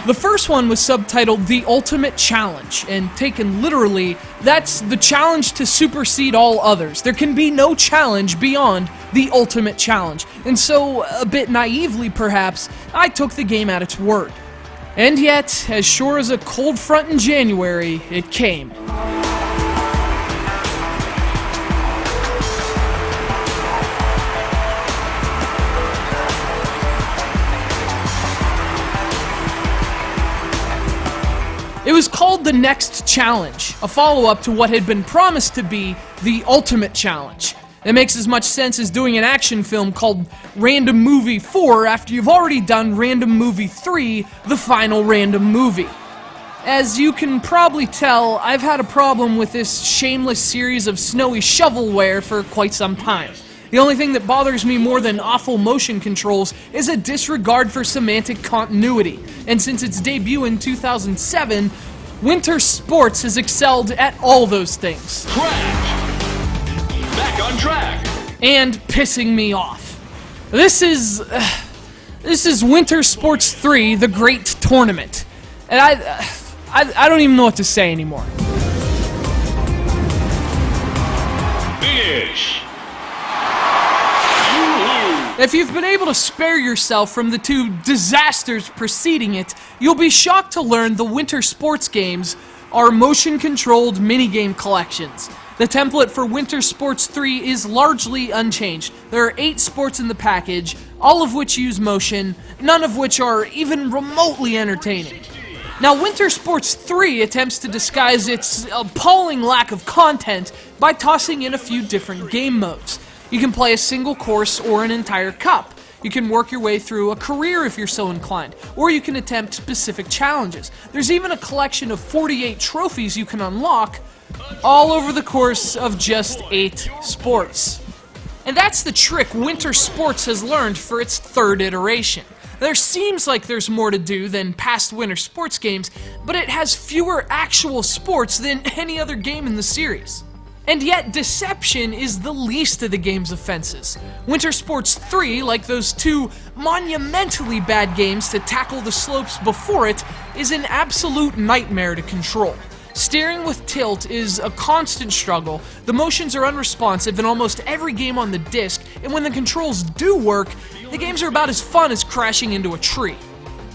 The first one was subtitled The Ultimate Challenge, and taken literally, that's the challenge to supersede all others. There can be no challenge beyond the Ultimate Challenge. And so, a bit naively perhaps, I took the game at its word. And yet, as sure as a cold front in January, it came. It was called The Next Challenge, a follow-up to what had been promised to be The Ultimate Challenge. It makes as much sense as doing an action film called Random Movie 4 after you've already done Random Movie 3, the final random movie. As you can probably tell, I've had a problem with this shameless series of snowy shovelware for quite some time. The only thing that bothers me more than awful motion controls is a disregard for semantic continuity. And since its debut in 2007, Winter Sports has excelled at all those things. Crash! Back on track! And pissing me off. This is Winter Sports 3, The Great Tournament. And I don't even know what to say anymore. Finish! If you've been able to spare yourself from the two disasters preceding it, you'll be shocked to learn the Winter Sports games are motion-controlled minigame collections. The template for Winter Sports 3 is largely unchanged. There are 8 sports in the package, all of which use motion, none of which are even remotely entertaining. Now, Winter Sports 3 attempts to disguise its appalling lack of content by tossing in a few different game modes. You can play a single course or an entire cup. You can work your way through a career if you're so inclined, or you can attempt specific challenges. There's even a collection of 48 trophies you can unlock, all over the course of just 8 sports. And that's the trick Winter Sports has learned for its 3rd iteration. There seems like there's more to do than past Winter Sports games, but it has fewer actual sports than any other game in the series. And yet, deception is the least of the game's offenses. Winter Sports 3, like those 2 monumentally bad games to tackle the slopes before it, is an absolute nightmare to control. Steering with tilt is a constant struggle, the motions are unresponsive in almost every game on the disc, and when the controls do work, the games are about as fun as crashing into a tree.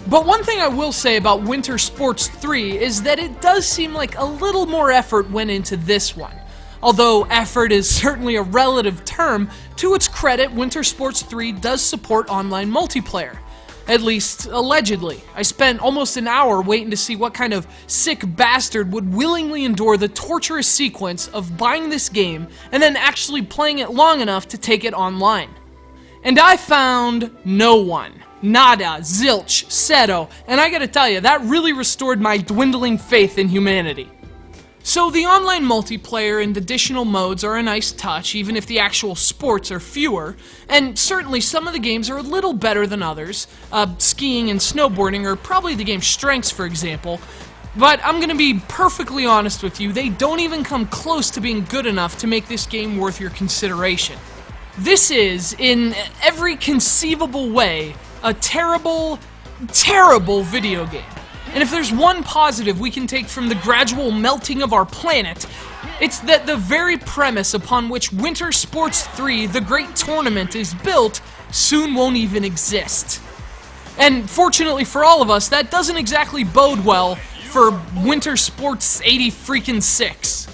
But one thing I will say about Winter Sports 3 is that it does seem like a little more effort went into this one. Although effort is certainly a relative term, to its credit, Winter Sports 3 does support online multiplayer. At least, allegedly. I spent almost an hour waiting to see what kind of sick bastard would willingly endure the torturous sequence of buying this game and then actually playing it long enough to take it online. And I found no one. Nada, zilch, zero, and I gotta tell you, that really restored my dwindling faith in humanity. So the online multiplayer and additional modes are a nice touch, even if the actual sports are fewer, and certainly some of the games are a little better than others. Skiing and snowboarding are probably the game's strengths, for example, but I'm gonna be perfectly honest with you, they don't even come close to being good enough to make this game worth your consideration. This is, in every conceivable way, a terrible, terrible video game. And if there's one positive we can take from the gradual melting of our planet, it's that the very premise upon which Winter Sports 3, The Great Tournament, is built soon won't even exist. And fortunately for all of us, that doesn't exactly bode well for Winter Sports 80 freaking 6.